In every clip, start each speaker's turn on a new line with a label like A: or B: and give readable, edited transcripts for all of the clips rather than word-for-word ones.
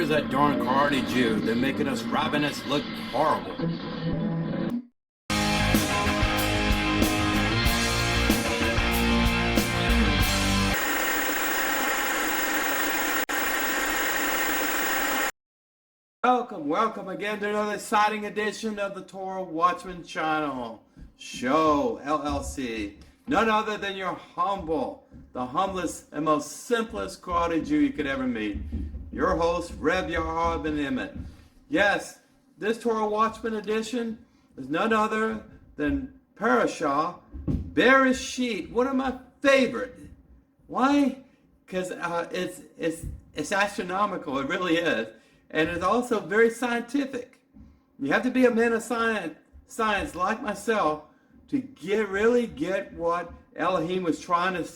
A: Where's that darn karate Jew? They're making us rabbinists look horrible. Welcome again to another exciting edition of the Torah Watchman channel. Show, LLC. None other than your the humblest and most simplest karate Jew you could ever meet. Your host, Rev Yahar ben-Emmett. Yes, this Torah Watchman edition is none other than Parshah, Bereshit, one of my favorite. Why? Because it's astronomical, it really is. And it's also very scientific. You have to be a man of science like myself to really get what Elohim was trying to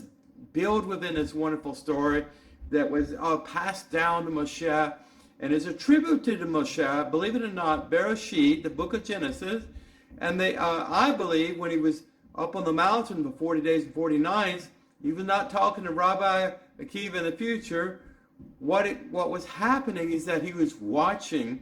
A: build within this wonderful story that was passed down to Moshe. And it's a tribute to Moshe, believe it or not, Bereshit, the book of Genesis. And I believe when he was up on the mountain for 40 days and 40 nights, he was not talking to Rabbi Akiva in the future. What was happening is that he was watching,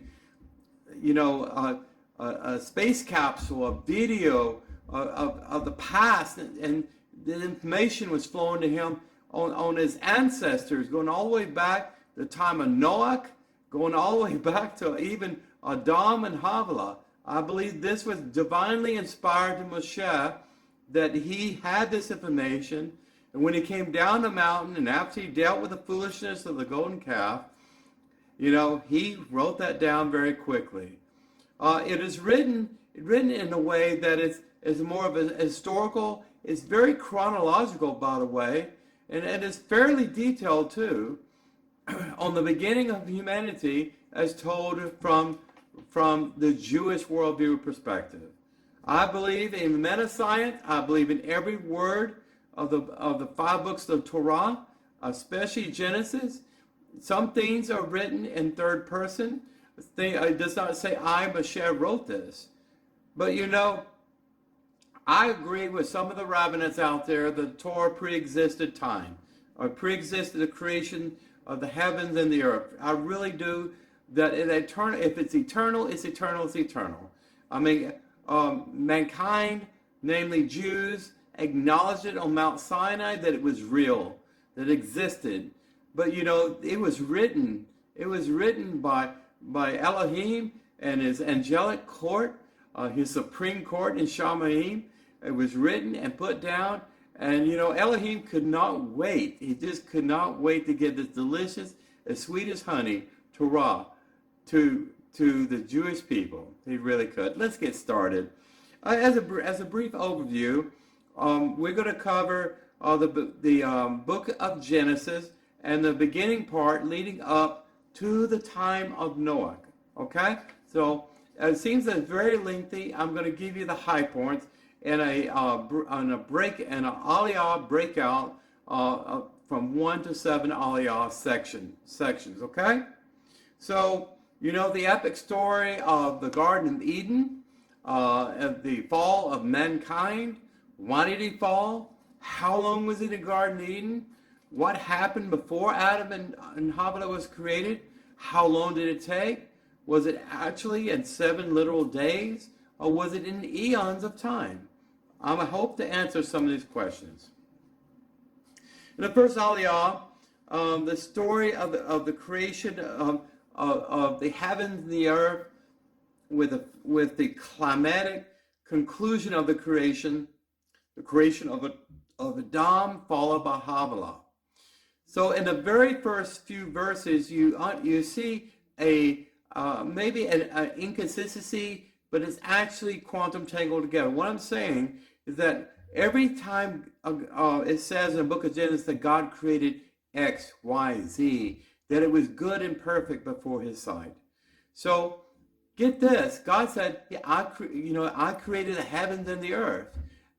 A: a space capsule, a video of the past, and the information was flowing to him on his ancestors, going all the way back to the time of Noah, going all the way back to even Adam and Havilah. I believe this was divinely inspired to Moshe, that he had this information. And when he came down the mountain, and after he dealt with the foolishness of the golden calf, he wrote that down very quickly. It is written in a way that is more of a historical. It's very chronological, by the way, and it's fairly detailed too, on the beginning of humanity as told from the Jewish worldview perspective. I believe in meta-science. I believe in every word of the 5 books of Torah, especially Genesis. Some things are written in third person. It does not say I, Moshe, wrote this. But I agree with some of the rabbinics out there that Torah pre-existed time, or pre-existed the creation of the heavens and the earth. I really do. That if it's eternal, it's eternal, it's eternal. I mean, mankind, namely Jews, acknowledged it on Mount Sinai that it was real, that it existed. But it was written. It was written by Elohim and his angelic court, his supreme court in Shamaim. It was written and put down, and Elohim could not wait. He just could not wait to get this delicious, as sweet as honey, Torah to the Jewish people. He really could. Let's get started. As a brief overview, we're going to cover the book of Genesis and the beginning part leading up to the time of Noah. Okay? So it seems that it's very lengthy. I'm going to give you the high points and an aliyah breakout from 1 to 7 aliyah sections. Okay? So the epic story of the Garden of Eden, of the fall of mankind. Why did he fall? How long was he in the Garden of Eden? What happened before Adam and Havilah was created? How long did it take? Was it actually in 7 literal days? Or was it in eons of time? I hope to answer some of these questions. In the first aliyah, the story of the creation of the heavens and the earth with the climatic conclusion of the creation of Adam followed by Havilah. So in the very first few verses, you see maybe an inconsistency, but it's actually quantum tangled together. What I'm saying is that every time it says in the book of Genesis that God created X, Y, Z, that it was good and perfect before his sight. So get this, God said, I created the heavens and the earth,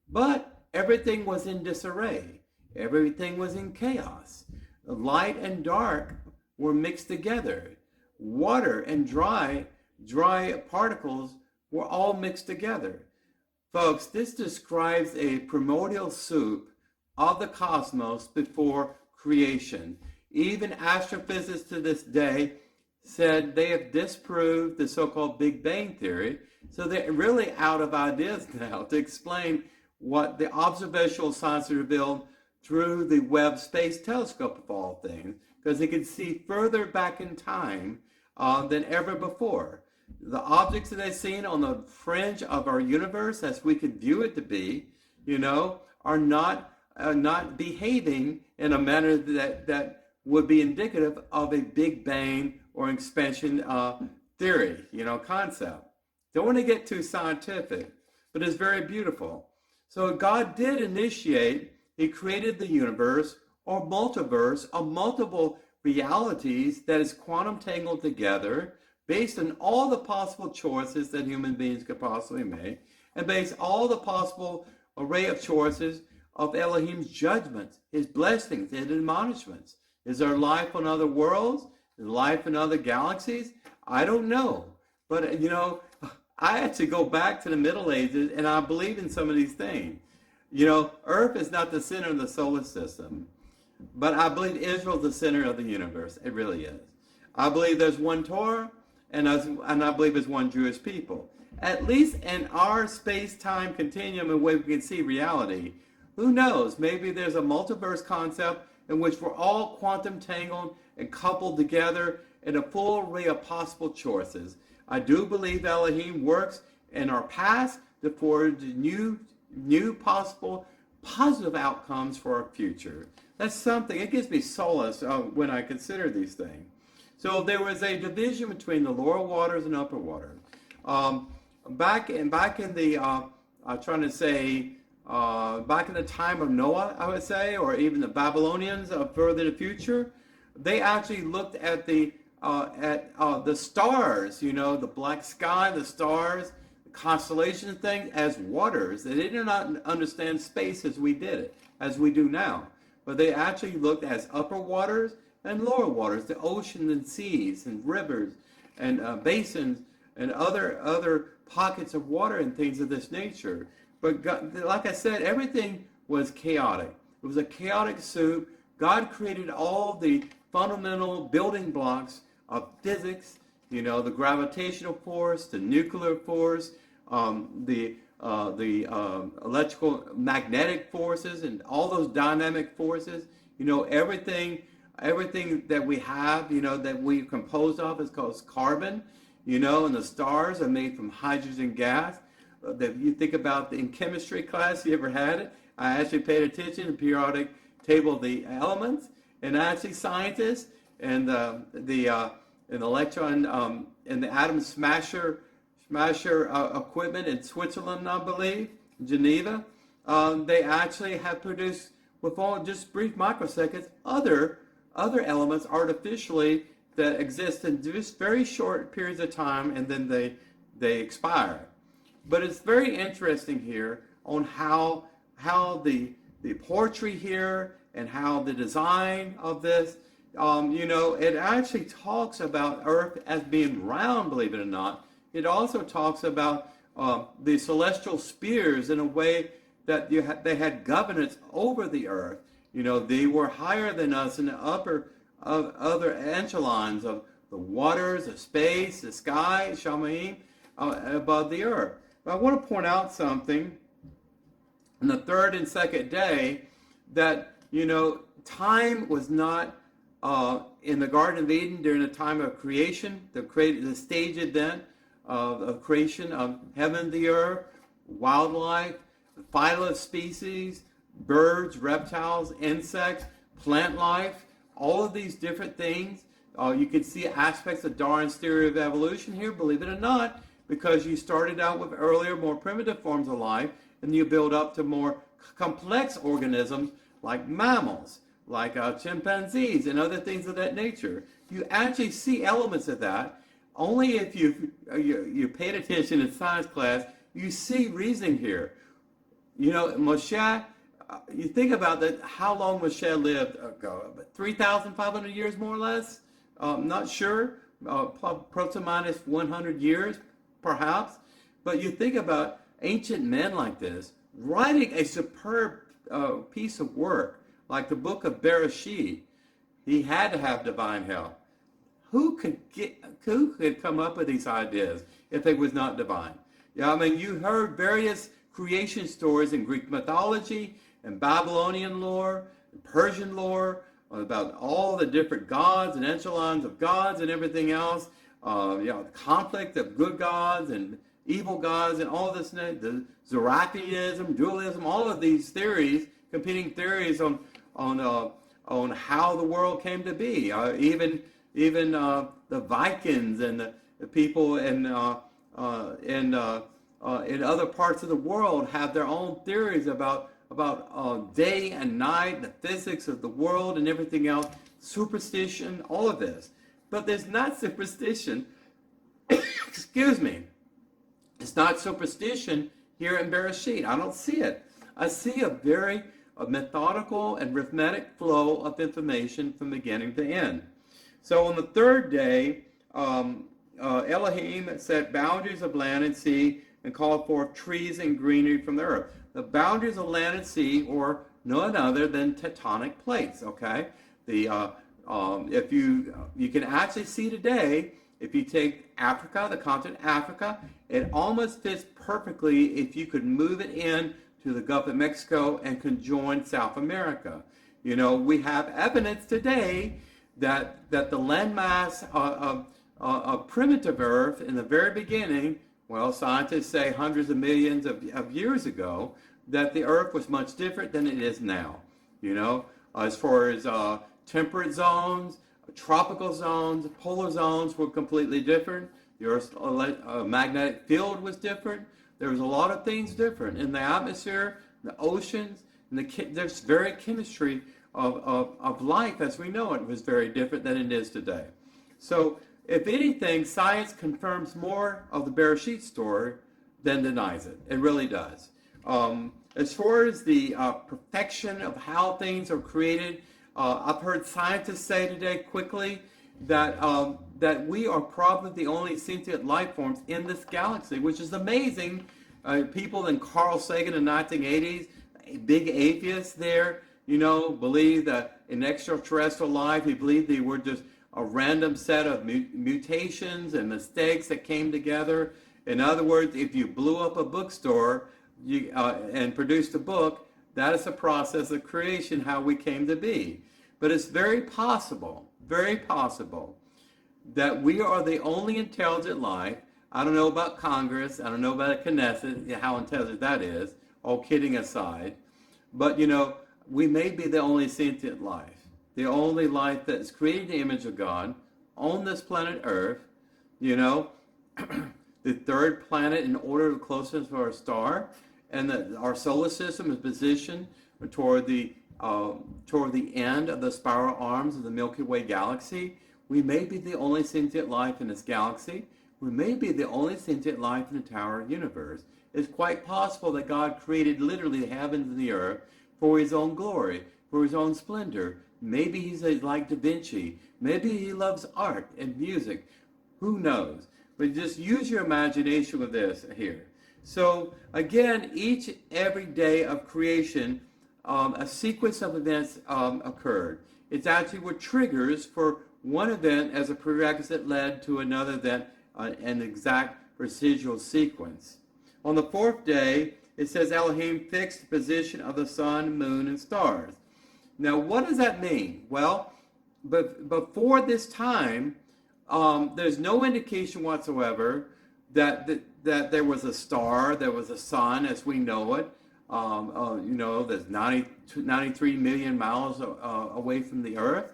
A: but everything was in disarray. Everything was in chaos. Light and dark were mixed together. Water and dry particles were all mixed together. Folks, this describes a primordial soup of the cosmos before creation. Even astrophysicists to this day said they have disproved the so-called Big Bang Theory. So they're really out of ideas now to explain what the observational science revealed through the Webb Space Telescope of all things, because they can see further back in time than ever before. The objects that they've seen on the fringe of our universe, as we could view it to be, are not behaving in a manner that would be indicative of a Big Bang or expansion theory, concept. Don't want to get too scientific, but it's very beautiful. So God did initiate, he created the universe or multiverse of multiple realities that is quantum tangled together based on all the possible choices that human beings could possibly make, and based all the possible array of choices of Elohim's judgments, his blessings, his admonishments. Is there life on other worlds? Is life in other galaxies? I don't know. But, I had to go back to the Middle Ages, and I believe in some of these things. Earth is not the center of the solar system, but I believe Israel is the center of the universe. It really is. I believe there's one Torah, and I believe there's one Jewish people. At least in our space-time continuum and way we can see reality. Who knows? Maybe there's a multiverse concept in which we're all quantum tangled and coupled together in a full array of possible choices. I do believe Elohim works in our past to forge new possible positive outcomes for our future. That's something, it gives me solace when I consider these things. So there was a division between the lower waters and upper waters. Back in the, back in the time of Noah, I would say, or even the Babylonians further in the future, they actually looked at the stars, the black sky, the stars, the constellation thing as waters. They did not understand space as we did it, as we do now. But they actually looked as upper waters and lower waters, the oceans and seas and rivers and basins and other pockets of water and things of this nature. But God, like I said, everything was chaotic. It was a chaotic soup. God created all the fundamental building blocks of physics, the gravitational force, the nuclear force, the electrical magnetic forces, and all those dynamic forces. Everything that we have, that we're composed of is called carbon, and the stars are made from hydrogen gas. That you think about in chemistry class, you ever had it? I actually paid attention to the periodic table of the elements, and actually scientists and the electron and the atom smasher equipment in Switzerland, I believe, Geneva, they actually have produced, with all just brief microseconds, other elements artificially that exist in just very short periods of time, and then they expire. But it's very interesting here on how the poetry here and how the design of this, it actually talks about Earth as being round, believe it or not. It also talks about the celestial spheres in a way that they had governance over the Earth. They were higher than us in the upper of other echelons of the waters, the space, the sky, Shamayim, above the Earth. But I want to point out something on the third and second day that, time was not in the Garden of Eden during the time of creation, the stage event of creation of heaven, the earth, wildlife, phyla species, birds, reptiles, insects, plant life, all of these different things. You can see aspects of Darwin's theory of evolution here, believe it or not, because you started out with earlier, more primitive forms of life, and you build up to more complex organisms like mammals, like chimpanzees, and other things of that nature. You actually see elements of that. Only if you paid attention in science class, you see reasoning here. Moshe, you think about that, how long Moshe lived ago? 3,500 years more or less? I'm not sure, plus or minus 100 years, perhaps. But you think about ancient men like this, writing a superb piece of work, like the book of Bereshit. He had to have divine help. who could come up with these ideas if it was not divine? Yeah, I mean, you heard various creation stories in Greek mythology and Babylonian lore, and Persian lore, about all the different gods and echelons of gods and everything else. The conflict of good gods and evil gods and all this, the Zoroastrianism, dualism, all of these theories, competing theories on how the world came to be. Even the Vikings and the people in other parts of the world have their own theories about day and night, the physics of the world and everything else, superstition, all of this. But there's not superstition, excuse me, it's not superstition here in Bereshit. I don't see it. I see a very methodical and arithmetic flow of information from beginning to end. So on the third day, Elohim set boundaries of land and sea and called forth trees and greenery from the earth. The boundaries of land and sea are none other than tectonic plates. Okay, if you can actually see today, if you take Africa, the continent Africa, it almost fits perfectly if you could move it in to the Gulf of Mexico and conjoin South America. You know, we have evidence today that the landmass of primitive Earth in the very beginning, well, scientists say hundreds of millions of years ago, that the Earth was much different than it is now. You know, as far as temperate zones, tropical zones, polar zones were completely different. The Earth's magnetic field was different. There was a lot of things different in the atmosphere, the oceans, and there's very chemistry of life as we know it was very different than it is today. So, if anything, science confirms more of the Bereshit story than denies it. It really does. As far as the perfection of how things are created, I've heard scientists say today quickly that we are probably the only sentient life forms in this galaxy, which is amazing. People in Carl Sagan in the 1980s, big atheists there, you know, believed that in extraterrestrial life, he believed they were just a random set of mutations and mistakes that came together. In other words, if you blew up a bookstore and produced a book, that is a process of creation, how we came to be. But it's very possible that we are the only intelligent life. I don't know about Congress. I don't know about the Knesset, how intelligent that is, all kidding aside. But, you know, we may be the only sentient life, the only life that is created in the image of God on this planet Earth, you know, the third planet in order of closeness to our star, and that our solar system is positioned toward the end of the spiral arms of the Milky Way galaxy. We may be the only sentient life in this galaxy. We may be the only sentient life in the entire universe. It's quite possible that God created literally the heavens and the earth for his own glory, for his own splendor. Maybe he's like Da Vinci. Maybe he loves art and music. Who knows? But just use your imagination with this here. So again, every day of creation, a sequence of events occurred. It's actually what triggers for one event as a prerequisite led to another event, an exact procedural sequence. On the fourth day, it says Elohim fixed the position of the sun, moon, and stars. Now, what does that mean? Well, but before this time, there's no indication whatsoever that there was a star, there was a sun as we know it. You know, there's 93 million miles away from the Earth.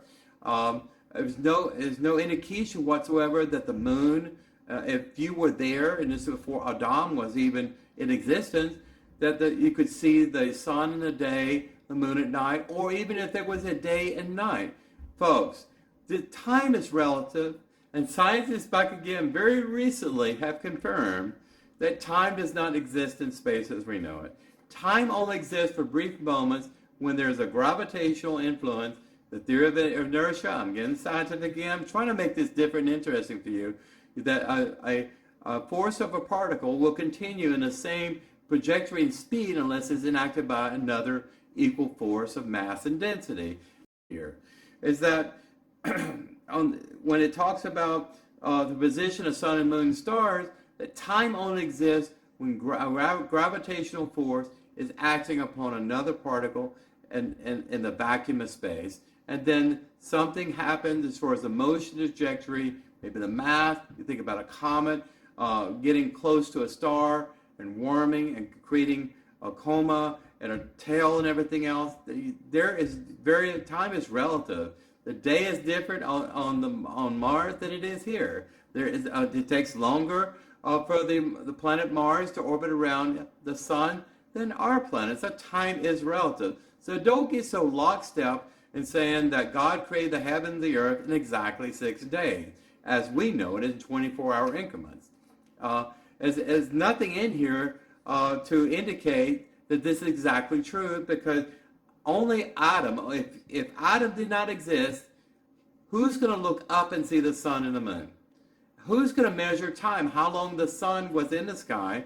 A: There's no indication whatsoever that the moon, if you were there, and this is before Adam was even in existence, that you could see the sun in the day, the moon at night, or even if there was a day and night. Folks, the time is relative, and scientists back again very recently have confirmed that time does not exist in space as we know it. Time only exists for brief moments when there's a gravitational influence, the theory of inertia. I'm getting scientific again. I'm trying to make this different and interesting for you, that a force of a particle will continue in the same trajectory and speed unless it's enacted by another equal force of mass and density. Here is that when it talks about the position of sun and moon and stars, that time only exists when gravitational force is acting upon another particle in the vacuum of space. And then something happens as far as the motion trajectory, maybe the math. You think about a comet getting close to a star and warming and creating a coma and a tail and everything else. Time is relative. The day is different on Mars than it is here. It takes longer for the planet Mars to orbit around the sun than our planet. So time is relative. So don't get so lockstep in saying that God created the heaven and the earth in exactly 6 days, as we know it in 24-hour increments. There's nothing in here to indicate that this is exactly true, because only Adam, if Adam did not exist, who's going to look up and see the sun and the moon? Who's going to measure time, how long the sun was in the sky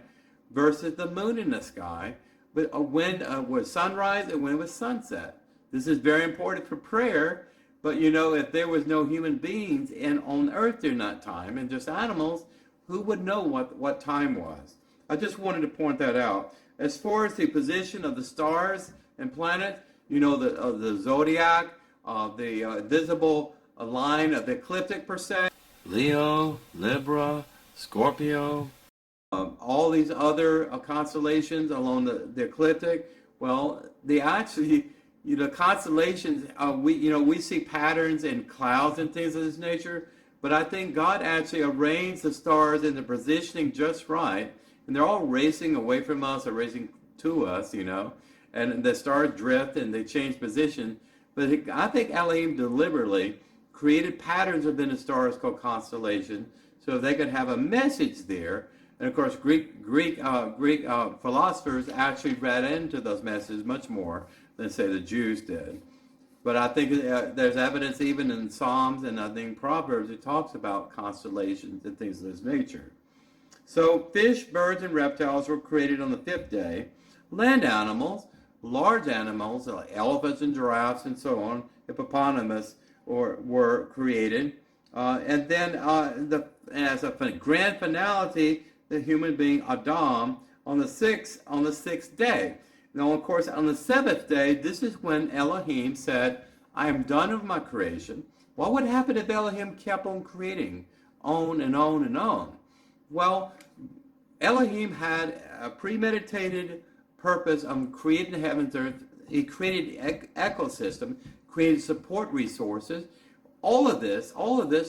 A: versus the moon in the sky, but when was sunrise and when was sunset? This is very important for prayer, but if there was no human beings on earth during that time and just animals, who would know what time was? I just wanted to point that out. As far as the position of the stars and planets, the zodiac, the visible line of the ecliptic per se, Leo, Libra, Scorpio, all these other constellations along the ecliptic. Well, the constellations, we see patterns in clouds and things of this nature, but I think God actually arranged the stars in the positioning just right, and they're all racing away from us or racing to us, and the stars drift and they change position. But I think Elohim deliberately created patterns within the stars called constellation, so they could have a message there. And of course, Greek philosophers actually read into those messages much more than, say, the Jews did. But I think there's evidence even in Psalms and I think Proverbs, it talks about constellations and things of this nature. So fish, birds, and reptiles were created on the 5th day. Land animals, large animals, like elephants and giraffes and so on, hippopotamus, were created. And then as a grand finality, the human being Adam on the sixth day. Now, of course, on the 7th day, this is when Elohim said, I am done with my creation. What would happen if Elohim kept on creating on and on and on? Well, Elohim had a premeditated purpose of creating the heavens and earth. He created ecosystem, created support resources, all of this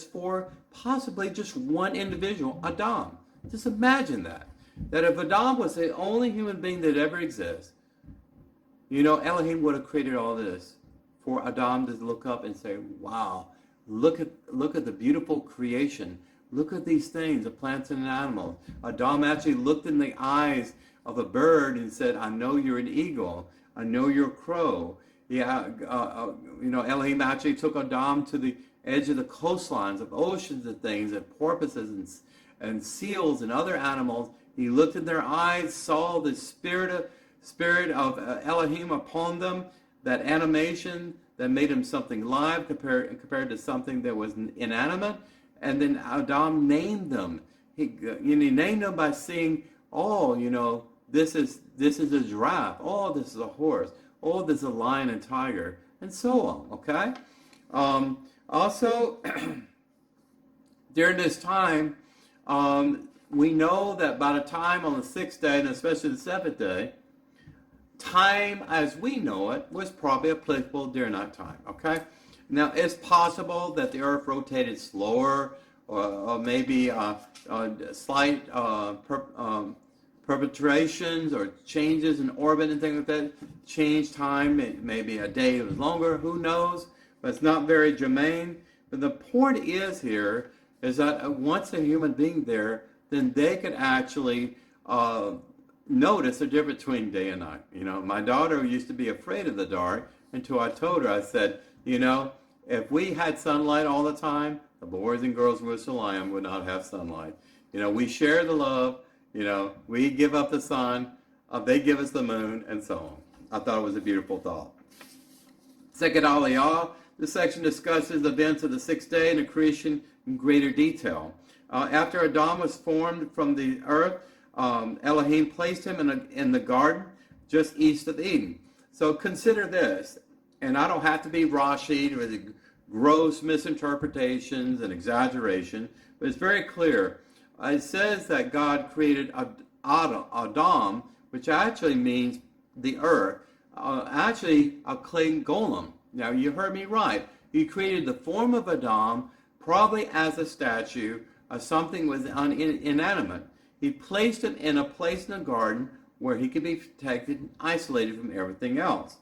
A: for possibly just one individual, Adam. Just imagine that if Adam was the only human being that ever exists, Elohim would have created all this for Adam to look up and say, wow, look at the beautiful creation. Look at these things, the plants and animals. Adam actually looked in the eyes of a bird and said, I know you're an eagle. I know you're a crow. Yeah, Elohim actually took Adam to the edge of the coastlines of oceans and things, and porpoises and seals and other animals. He looked in their eyes, saw the spirit of Elohim upon them, that animation that made him something live compared to something that was inanimate. And then Adam named them. He named them by saying, this is a giraffe. Oh, this is a horse. Oh, this is a lion and tiger, and so on. Okay. Also, during this time, we know that by the time on the 6th day, and especially the 7th day, time as we know it was probably applicable during that time. Okay. Now, it's possible that the earth rotated slower, or maybe slight perpetuations or changes in orbit and things like that changed time. Maybe a day was longer, who knows? But it's not very germane. But the point is here is that once a human being there, then they could actually notice the difference between day and night. My daughter used to be afraid of the dark until I told her, I said, if we had sunlight all the time, the boys and girls of Jerusalem would not have sunlight. We share the love. We give up the sun. They give us the moon, and so on. I thought it was a beautiful thought. Second Aliyah, this section discusses the events of the sixth day and the creation in greater detail. After Adam was formed from the earth, Elohim placed him in the garden just east of Eden. So consider this, and I don't have to be Rashi with the gross misinterpretations and exaggeration, but it's very clear. It says that God created Adam, which actually means the earth, actually a clay golem. Now you heard me right. He created the form of Adam, probably as a statue of something was inanimate. He placed him in a place in the garden where he could be protected and isolated from everything else.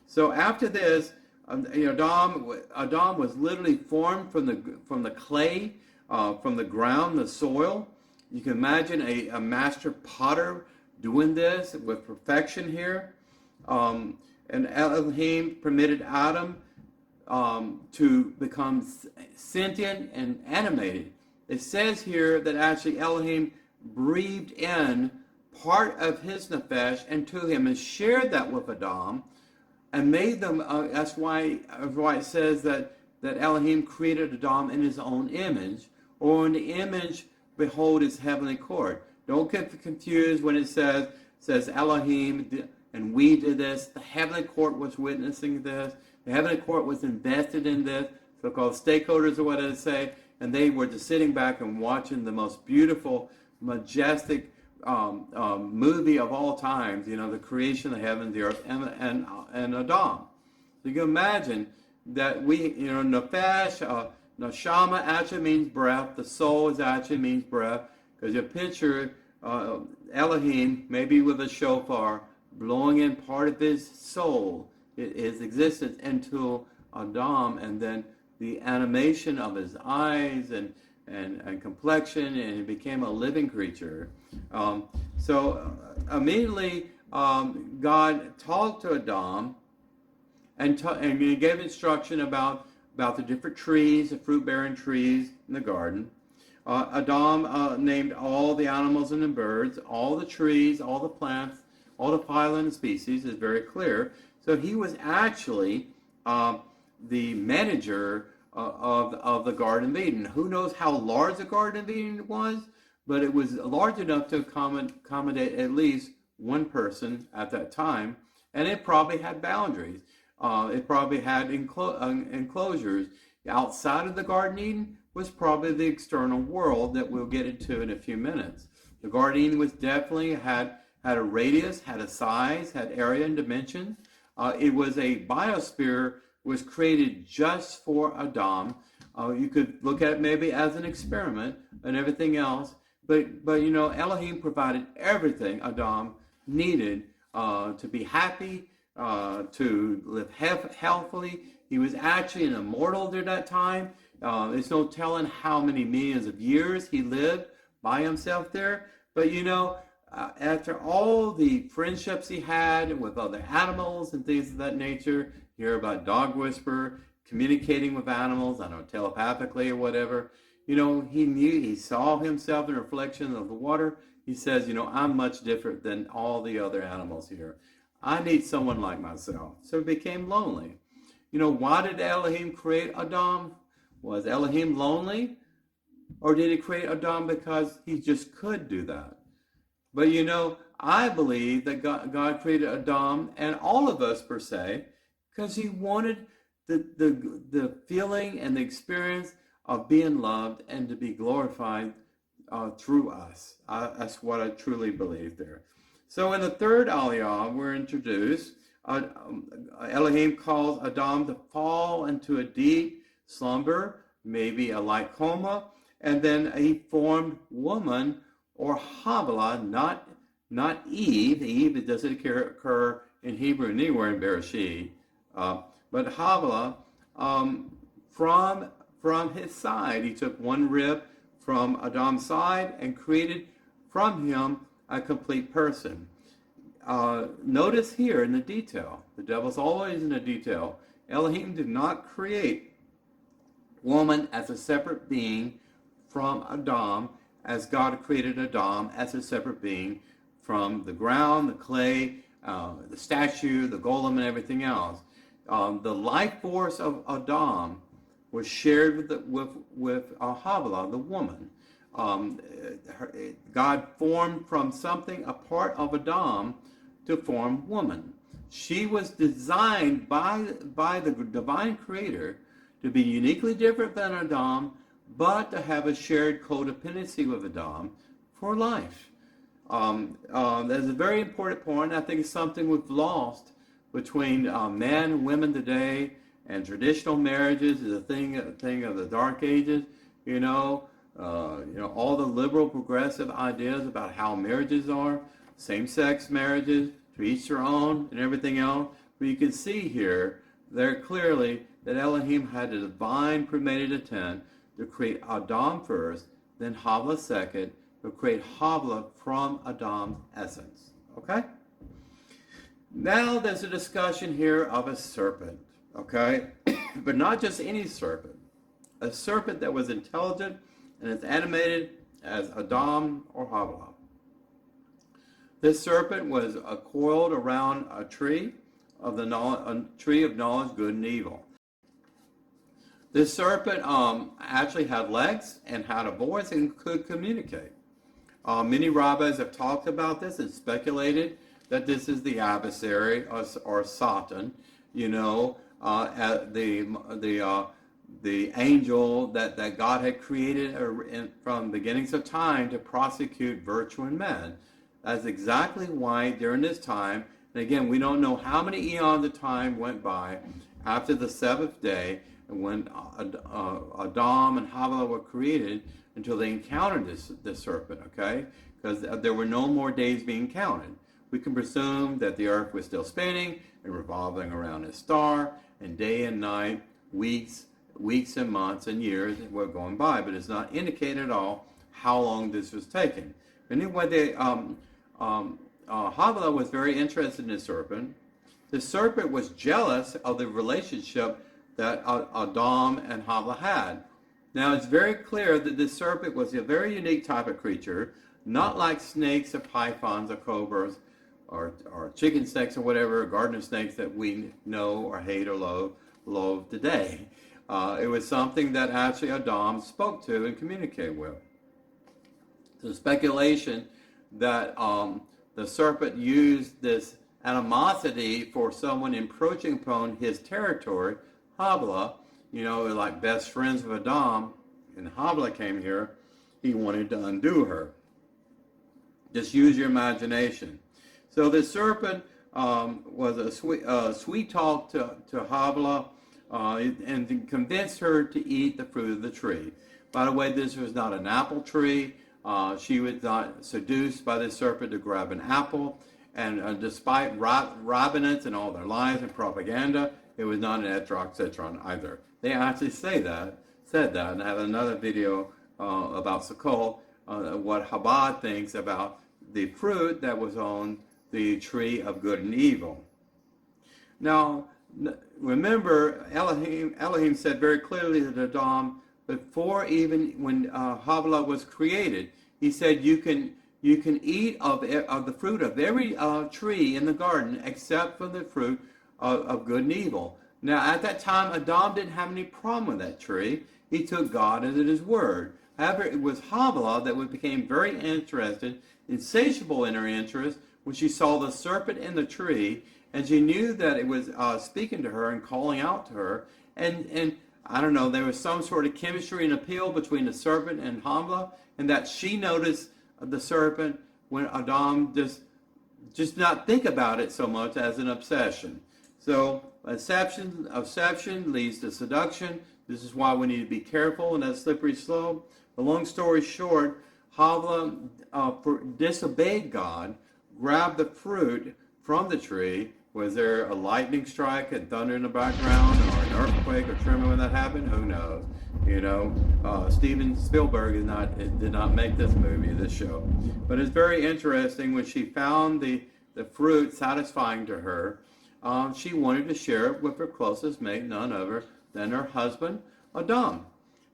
A: So after this, Adam was literally formed from the clay, from the ground, the soil. You can imagine a master potter doing this with perfection here. And Elohim permitted Adam to become sentient and animated. It says here that actually Elohim breathed in part of his nefesh into him and shared that with Adam and made them, that's why it says that Elohim created Adam in his own image, or in the image, behold his heavenly court. Don't get confused when it says Elohim and we did this. The heavenly court was witnessing this. The heavenly court was invested in this. So-called stakeholders, or what did it say? And they were just sitting back and watching the most beautiful, majestic movie of all times. The creation of the heavens, the earth, and Adam. So you can imagine that nefesh, neshama actually means breath. The soul actually means breath, because you picture Elohim, maybe with a shofar, blowing in part of his soul, his existence, into Adam, and then the animation of his eyes and complexion, and he became a living creature. So immediately God talked to Adam and he gave instruction about the different trees, the fruit-bearing trees in the garden. Adam named all the animals and the birds, all the trees, all the plants, all the phyla and species, is very clear. So he was actually the manager of the Garden of Eden. Who knows how large the Garden of Eden was, but it was large enough to accommodate at least one person at that time, and it probably had boundaries. It probably had enclosures. Outside of the Garden of Eden was probably the external world that we'll get into in a few minutes. The Garden of Eden was definitely had a radius, had a size, had area and dimension. It was a biosphere, was created just for Adam. You could look at it maybe as an experiment and everything else, but Elohim provided everything Adam needed to be happy, to live healthily. He was actually an immortal during that time. There's no telling how many millions of years he lived by himself there. But after all the friendships he had with other animals and things of that nature, you hear about dog whisperer, communicating with animals, I don't know, telepathically or whatever. He saw himself in a reflection of the water. He says, I'm much different than all the other animals here. I need someone like myself. So he became lonely. Why did Elohim create Adam? Was Elohim lonely? Or did he create Adam because he just could do that? But I believe that God created Adam and all of us per se, because he wanted the feeling and the experience of being loved and to be glorified through us. That's what I truly believe there. So in the third aliyah, we're introduced. Elohim calls Adam to fall into a deep slumber, maybe a light coma, and then he formed woman, or Havilah, not Eve. Eve, it doesn't occur in Hebrew anywhere in Bereshit, but Havilah, from his side. He took one rib from Adam's side and created from him a complete person. Notice here in the detail, the devil's always in the detail. Elohim did not create woman as a separate being from Adam, as God created Adam as a separate being from the ground, the clay, the statue, the golem, and everything else. the life force of Adam was shared with Havilah, the woman. God formed from something a part of Adam to form woman. She was designed by the divine creator to be uniquely different than Adam, but to have a shared codependency with Adam for life. That's a very important point. I think it's something we've lost between men and women today, and traditional marriages is a thing of the Dark Ages. All the liberal progressive ideas about how marriages are, same-sex marriages, to each their own, and everything else. But you can see here very clearly that Elohim had a divine premeditated intent to create Adam first, then Havilah second, to create Havilah from Adam's essence. Okay? Now there's a discussion here of a serpent. Okay? But not just any serpent. A serpent that was intelligent and is animated as Adam or Havilah. This serpent was coiled around a tree of knowledge, good and evil. This serpent actually had legs and had a voice and could communicate. Many rabbis have talked about this and speculated that this is the adversary or Satan. The angel that God had created from beginnings of time to prosecute virtue in men. That's exactly why during this time, and again, we don't know how many eons of time went by after the seventh day when Adam and Havilah were created until they encountered this serpent, okay? Because there were no more days being counted. We can presume that the earth was still spinning and revolving around a star, and day and night, weeks and months and years were going by, but it's not indicated at all how long this was taking. Anyway, Havilah was very interested in the serpent. The serpent was jealous of the relationship that Adam and Havilah had. Now, it's very clear that this serpent was a very unique type of creature, not like snakes or pythons or cobras or chicken snakes or whatever, or garden snakes that we know or hate or loathe today. It was something that actually Adam spoke to and communicated with. The speculation that the serpent used this animosity for someone encroaching upon his territory, Havilah, like best friends of Adam, and Havilah came here, he wanted to undo her. Just use your imagination. So the serpent was a sweet talk to Havilah and convinced her to eat the fruit of the tree. By the way, this was not an apple tree. She was not seduced by the serpent to grab an apple. And despite rabbinate and all their lies and propaganda, it was not an etrog either. They actually said that, and I have another video about Sukkot, what Chabad thinks about the fruit that was on the tree of good and evil. Now, remember, Elohim said very clearly to Adam, before even when Havilah was created, he said you can eat of the fruit of every tree in the garden except for the fruit of good and evil. Now, at that time, Adam didn't have any problem with that tree. He took God as his word. However, it was Havilah that became very interested, insatiable in her interest, when she saw the serpent in the tree, and she knew that it was speaking to her and calling out to her. And I don't know, there was some sort of chemistry and appeal between the serpent and Havilah, and that she noticed the serpent when Adam just not think about it so much as an obsession. So obsession leads to seduction. This is why we need to be careful in that slippery slope. The long story short, Havilah disobeyed God, grabbed the fruit from the tree. Was there a lightning strike and thunder in the background, or an earthquake or tremor when that happened? Who knows? Steven Spielberg did not make this movie, this show. But it's very interesting when she found the fruit satisfying to her. She wanted to share it with her closest mate, none other than her husband, Adam.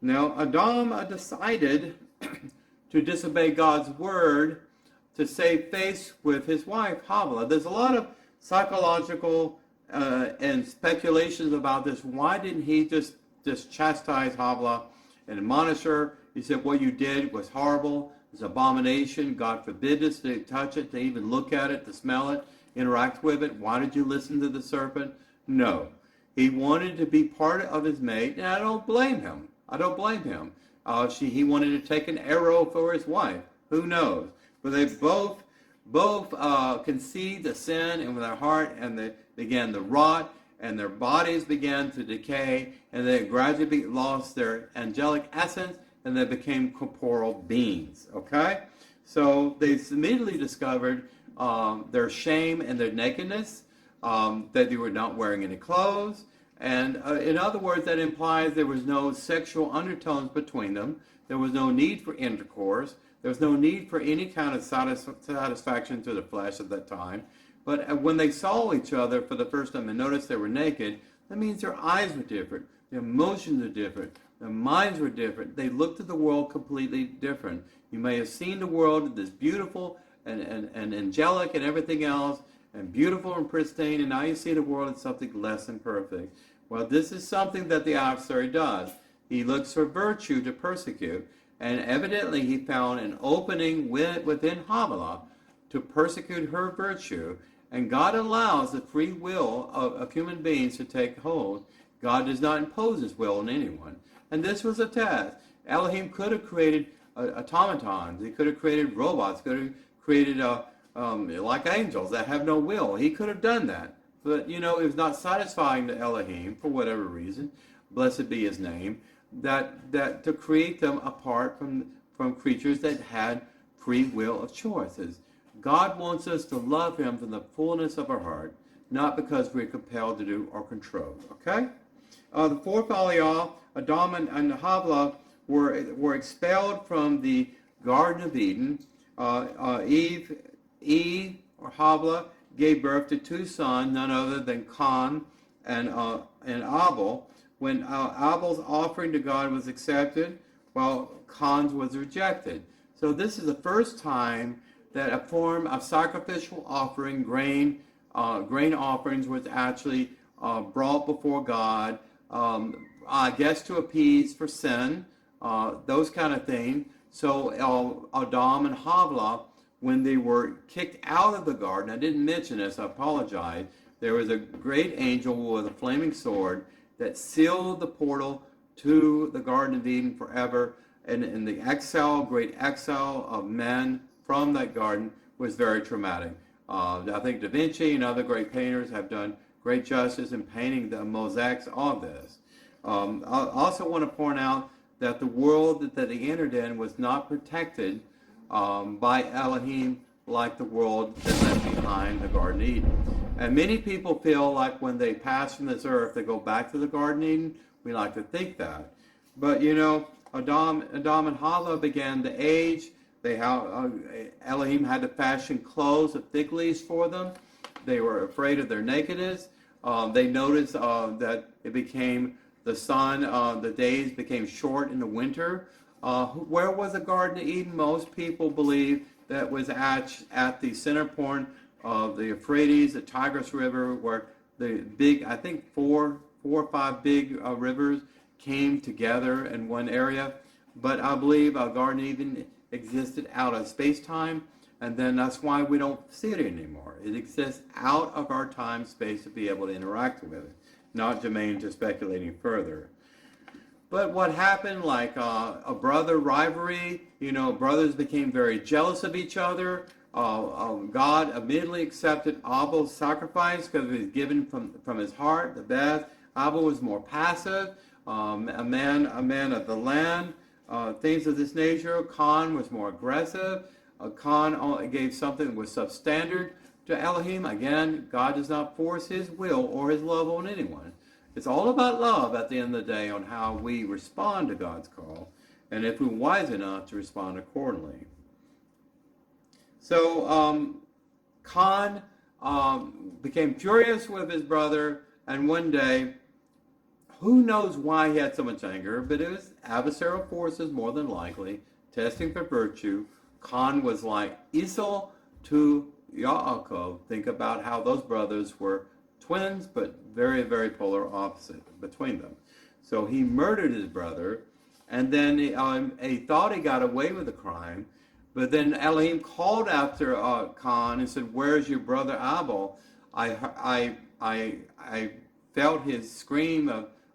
A: Now, Adam decided to disobey God's word to save face with his wife, Havilah. There's a lot of psychological and speculations about this. Why didn't he just chastise Havla and admonish her? He said, what you did was horrible. It's an abomination. God forbid us to touch it, to even look at it, to smell it, interact with it. Why did you listen to the serpent? No. He wanted to be part of his mate, and I don't blame him. I don't blame him. He wanted to take an arrow for his wife. Who knows? But they both conceived the sin in their heart, and they began to rot, and their bodies began to decay, and they gradually lost their angelic essence, and they became corporeal beings. Okay? So they immediately discovered their shame and their nakedness, that they were not wearing any clothes. And in other words, that implies there was no sexual undertones between them. There was no need for intercourse. There was no need for any kind of satisfaction to the flesh at that time. But when they saw each other for the first time and noticed they were naked, that means their eyes were different. Their emotions were different. Their minds were different. They looked at the world completely different. You may have seen the world as beautiful and angelic and everything else, and beautiful and pristine, and now you see the world as something less than perfect. Well, this is something that the adversary does. He looks for virtue to persecute, and evidently he found an opening within Havilah to persecute her virtue, and God allows the free will of human beings to take hold. God does not impose his will on anyone. And this was a test. Elohim could have created automatons. He could have created robots, could have created like angels that have no will. He could have done that. But, it was not satisfying to Elohim, for whatever reason, blessed be his name, that to create them apart from creatures that had free will of choices. God wants us to love him from the fullness of our heart, not because we're compelled to do or controlled. Okay? The fourth aliyah, Adam and Havilah were expelled from the Garden of Eden. Eve, or Havilah, gave birth to two sons, none other than Cain and Abel. When Abel's offering to God was accepted, while Cain's was rejected. So this is the first time that a form of sacrificial offering, grain offerings, was actually brought before God, I guess to appease for sin, those kind of things. So Adam and Havilah, when they were kicked out of the garden, I didn't mention this, I apologize, there was a great angel with a flaming sword that sealed the portal to the Garden of Eden forever, and the great exile of men from that garden was very traumatic. I think Da Vinci and other great painters have done great justice in painting the mosaics of this. I also want to point out that the world that they entered in was not protected by Elohim like the world that left behind the Garden of Eden. And many people feel like when they pass from this earth, they go back to the Garden of Eden. We like to think that. But, Adam and Havilah began to age. Elohim had to fashion clothes of fig leaves for them. They were afraid of their nakedness. They noticed that it became the sun, the days became short in the winter. Where was the Garden of Eden? Most people believe that was at the center point of the Euphrates, the Tigris River, where the big, I think 4 or 5 big rivers came together in one area. But I believe Garden of Eden existed out of space-time, and then that's why we don't see it anymore. It exists out of our time-space to be able to interact with it, not germane to speculating further. But what happened, like a brother rivalry, brothers became very jealous of each other. God immediately accepted Abel's sacrifice because it was given from his heart, the best. Abel was more passive, a man of the land, things of this nature. Cain was more aggressive. Cain gave something that was substandard to Elohim. Again, God does not force his will or his love on anyone. It's all about love at the end of the day on how we respond to God's call, and if we're wise enough to respond accordingly. So Cain became furious with his brother, and one day, who knows why he had so much anger, but it was adversarial forces more than likely, testing for virtue. Cain was like Esau to Yaakov. Think about how those brothers were twins, but very, very polar opposite between them. So he murdered his brother, and then he thought he got away with the crime, but then Elohim called after Khan and said, "Where's your brother Abel? I felt his scream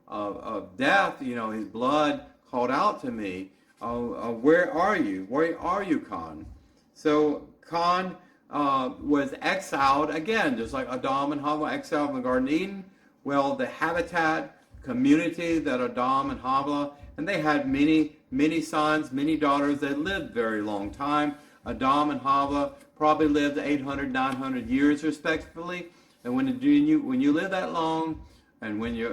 A: of death. His blood called out to me. Where are you? Where are you, Khan?" So Khan was exiled again, just like Adam and Hava exiled from the Garden of Eden. Well, the habitat community that Adam and Hava, and they had many sons, many daughters. They lived a very long time. Adam and Hava probably lived 800, 900 years respectively. And when you live that long, and when you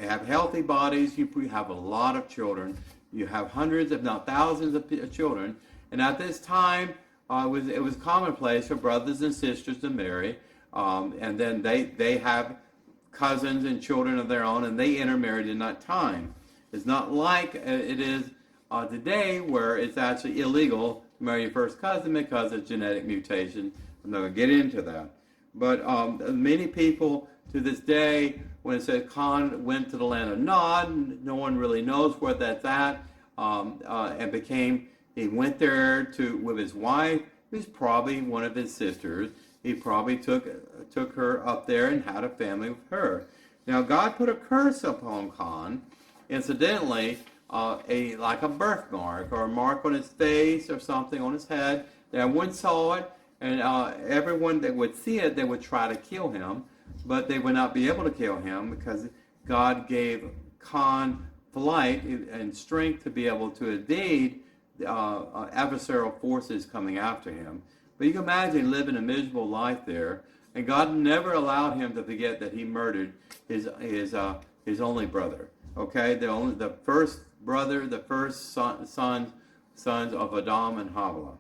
A: have healthy bodies, you have a lot of children. You have hundreds, if not thousands, of children. And at this time, it was commonplace for brothers and sisters to marry, and then they have cousins and children of their own, and they intermarried in that time. It's not like it is today, where it's actually illegal to marry your first cousin because of genetic mutation. I'm not going to get into that. But many people to this day, when it says Khan went to the land of Nod, no one really knows where that's at, and he went there with his wife, who's probably one of his sisters. He probably took her up there and had a family with her. Now God put a curse upon Khan, incidentally, like a birthmark or a mark on his face or something on his head. Everyone saw it, and everyone that would see it, they would try to kill him, but they would not be able to kill him because God gave Khan flight and strength to be able to evade adversarial forces coming after him. But you can imagine living a miserable life there, and God never allowed him to forget that he murdered his only brother. Okay, the first brother, the first sons of Adam and Hava.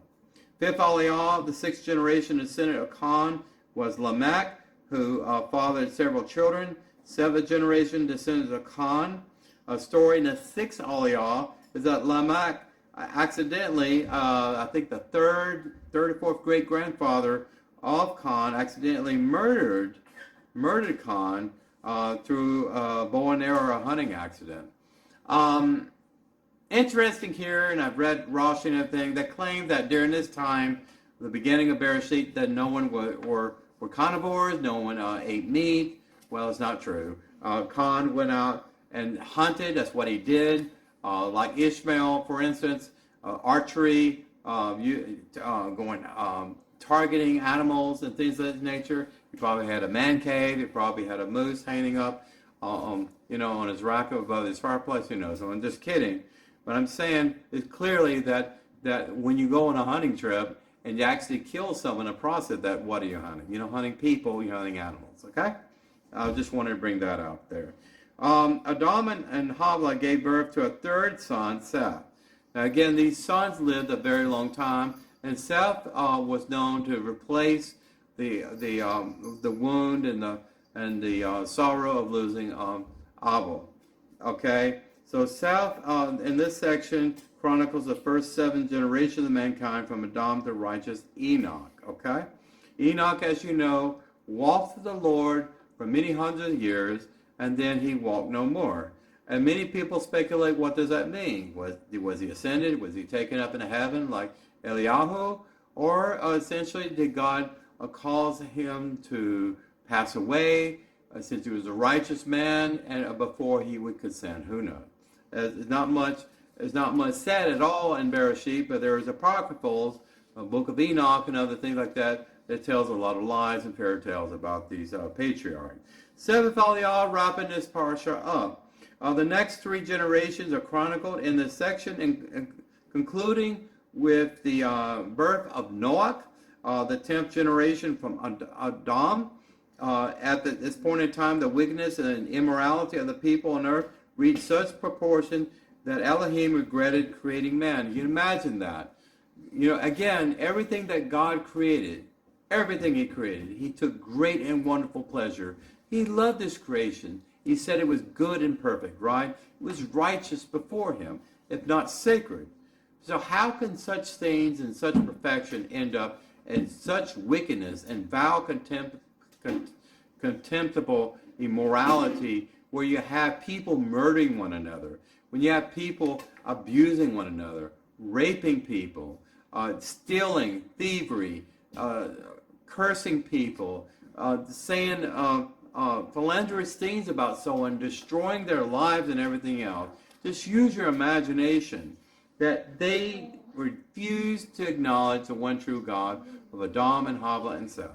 A: Fifth Aliyah, the sixth generation descendant of Khan, was Lamech, who fathered several children. Seventh generation descendant of Khan. A story in the sixth Aliyah is that Lamech accidentally, I think the third or fourth great grandfather of Khan accidentally murdered Khan through a bow and arrow or a hunting accident. Interesting here, and I've read Rashi and everything, that claim that during this time, the beginning of Bereishit, that no one were carnivores, no one ate meat. Well, it's not true. Khan went out and hunted. That's what he did. Like Ishmael, for instance, archery, targeting animals and things of that nature. He probably had a man cave. He probably had a moose hanging up, on his rack above his fireplace. Who knows? I'm just kidding. But I'm saying it's clearly that when you go on a hunting trip and you actually kill someone in the process, that what are you hunting? You're not hunting people. You're hunting animals. Okay? I just wanted to bring that out there. Adam and Hava gave birth to a third son, Seth. Now again, these sons lived a very long time, and Seth was known to replace the wound and the sorrow of losing Abel. Okay, so Seth in this section chronicles the first 7 generations of mankind from Adam to righteous Enoch. Okay, Enoch, as you know, walked with the Lord for many hundreds of years, and then he walked no more. And many people speculate, what does that mean? Was he ascended? Was he taken up into heaven like Eliyahu? Or essentially, did God cause him to pass away since he was a righteous man and before he would consent? Who knows? There's not much said at all in Bereshit, but there is apocryphals, a book of Enoch and other things like that tells a lot of lies and fairy tales about these patriarchs. Seventh Aliyah, wrapping this Parshah up. The next 3 generations are chronicled in this section, and concluding with the birth of Noach, the 10th generation from Adam. At this point in time, the wickedness and immorality of the people on earth reached such proportion that Elohim regretted creating man. You can imagine that. Again, everything that God created, everything he created, he took great and wonderful pleasure. He loved his creation. He said it was good and perfect, right? It was righteous before him, if not sacred. So how can such things and such perfection end up in such wickedness and vile contemptible immorality where you have people murdering one another, when you have people abusing one another, raping people, stealing, thievery, cursing people, saying philanderous things about someone, destroying their lives and everything else. Just use your imagination that they refused to acknowledge the one true God of Adam and Havah and Seth.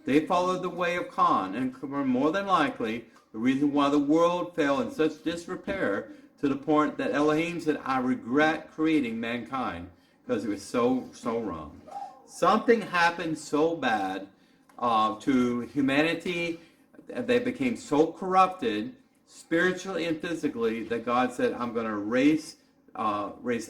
A: They followed the way of Khan, and were more than likely the reason why the world fell in such disrepair, to the point that Elohim said, I regret creating mankind because it was so wrong. Something happened so bad to humanity, they became so corrupted spiritually and physically that God said, I'm going to erase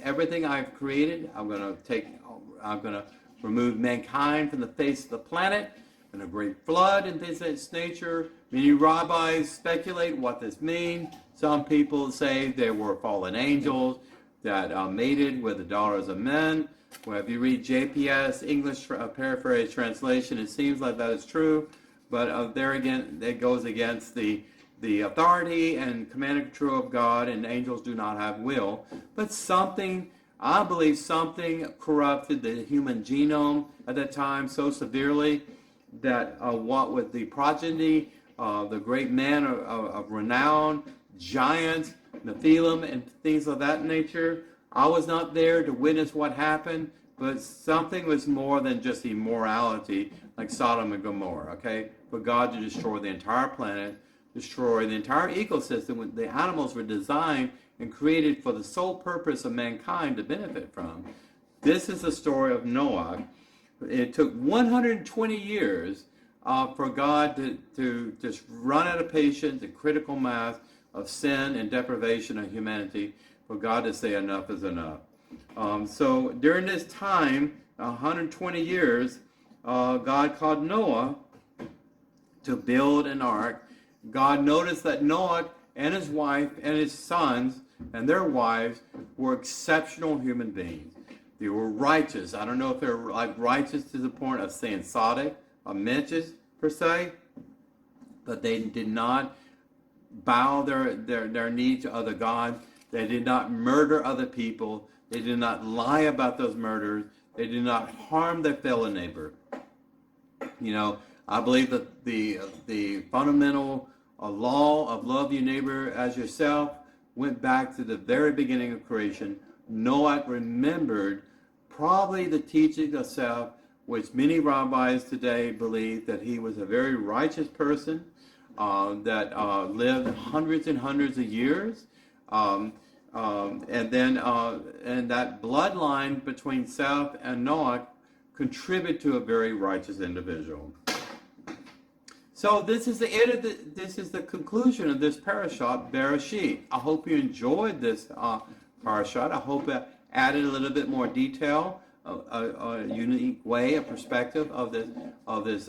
A: everything I've created. I'm going to remove mankind from the face of the planet, and a great flood and things of its nature. Many rabbis speculate what this means. Some people say there were fallen angels that mated with the daughters of men. Well, if you read JPS, English paraphrase translation, it seems like that is true. But there again, it goes against the authority and command and control of God, and angels do not have will. But I believe something corrupted the human genome at that time so severely that what with the progeny, the great men of renown, giants, Nephilim, and things of that nature. I was not there to witness what happened, but something was more than just immorality like Sodom and Gomorrah, okay? For God to destroy the entire planet, destroy the entire ecosystem. The animals were designed and created for the sole purpose of mankind to benefit from. This is the story of Noah. It took 120 years for God to just run out of patience and critical mass of sin and deprivation of humanity, for God to say enough is enough. So during this time, 120 years, God called Noah to build an ark. God noticed that Noah and his wife and his sons and their wives were exceptional human beings. They were righteous. I don't know if they were like righteous to the point of saying Sadiq or menches per se, but they did not bow their knee to other gods. They did not murder other people. They did not lie about those murders. They did not harm their fellow neighbor. You know, I believe that the fundamental law of love your neighbor as yourself went back to the very beginning of creation. Noah remembered probably the teaching of self, which many rabbis today believe that he was a very righteous person that lived hundreds and hundreds of years. And that bloodline between Seth and Noah contribute to a very righteous individual. So this is the end of this is the conclusion of this Parashah, Bereshit. I hope you enjoyed this Parashah. I hope it added a little bit more detail, a unique way, a perspective of this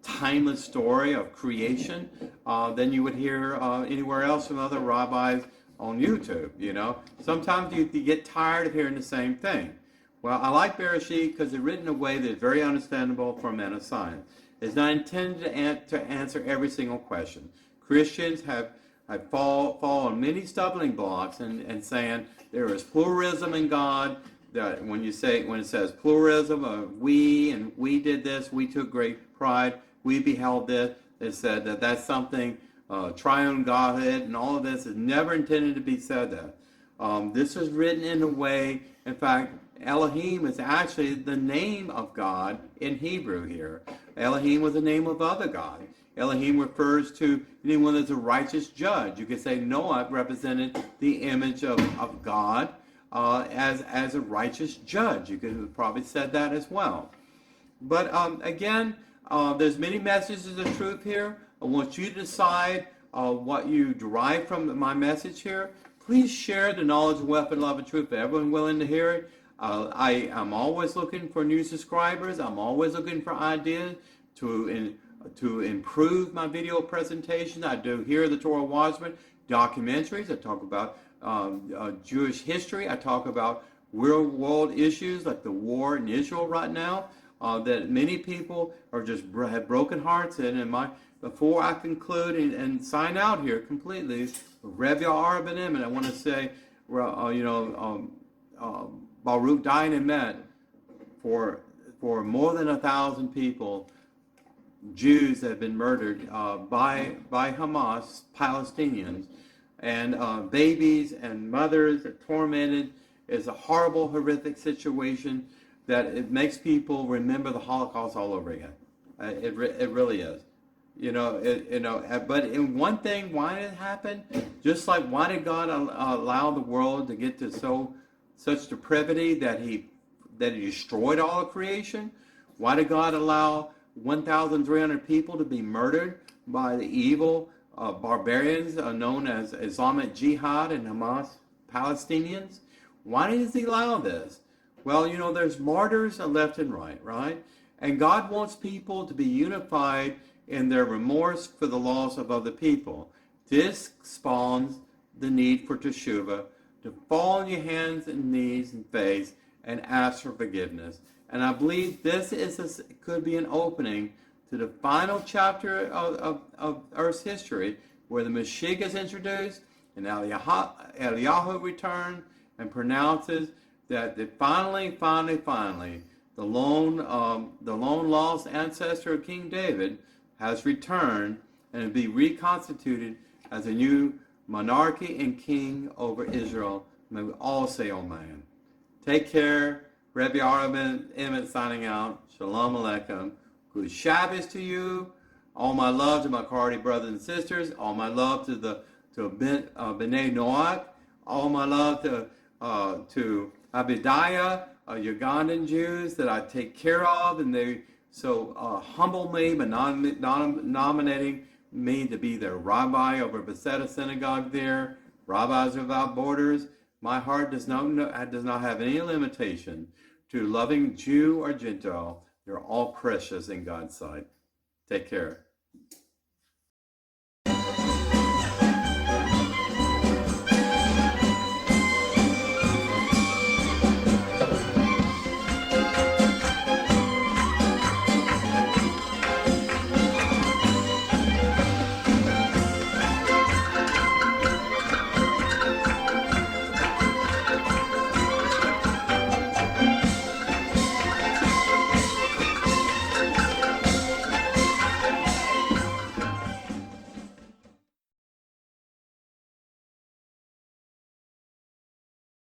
A: timeless story of creation than you would hear anywhere else from other rabbis on YouTube. You know, sometimes you get tired of hearing the same thing. Well, I like Bereshit because it's written in a way that's very understandable for a man of science. It's not intended to answer every single question. Christians have fallen on many stumbling blocks and saying there is pluralism in God. That when it says pluralism of we and we did this, we took great pride, we beheld this, it said that's something triune Godhead, and all of this is never intended to be said that. This was written in a way, in fact, Elohim is actually the name of God in Hebrew here. Elohim was the name of other God. Elohim refers to anyone that's a righteous judge. You could say Noah represented the image of God as a righteous judge. You could have probably said that as well. But again, there's many messages of truth here. I want you to decide what you derive from my message here. Please share the knowledge, wealth, and love and truth for everyone willing to hear it. I'm always looking for new subscribers. I'm always looking for ideas to improve my video presentation. I do here the Torah Watchman documentaries. I talk about Jewish history. I talk about real world issues like the war in Israel right now. that many people are just have broken hearts in. And before I conclude and sign out here completely, Rev Ya'ar ben-Emmett, I want to say, Baruch ben-Emmett, for more than 1,000 people, Jews have been murdered by Hamas, Palestinians, and babies and mothers are tormented. It's a horrible, horrific situation that it makes people remember the Holocaust all over again. It really is. But in one thing, why did it happen? Just like why did God allow the world to get to such depravity that he destroyed all of creation? Why did God allow 1,300 people to be murdered by the evil barbarians known as Islamic Jihad and Hamas Palestinians? Why does he allow this? Well, there's martyrs left and right? And God wants people to be unified in their remorse for the loss of other people. This spawns the need for teshuvah, to fall on your hands and knees and face and ask for forgiveness. And I believe this could be an opening to the final chapter of Earth's history, where the Mashiach is introduced and Eliyahu returns and pronounces that finally, the lone lost ancestor of King David has returned and will be reconstituted as a new monarchy and king over Israel. May we all say amen. Take care. Rabbi ben-Emmett signing out. Shalom Aleichem. Good Shabbos to you. All my love to my Haredi brothers and sisters. All my love to B'nai Noach. All my love to Abdiah, Ugandan Jews that I take care of, and they so humble me by nominating me to be their rabbi over Bereishit synagogue there. Rabbis Without Borders. My heart does not have any limitation to loving Jew or Gentile. They're all precious in God's sight. Take care.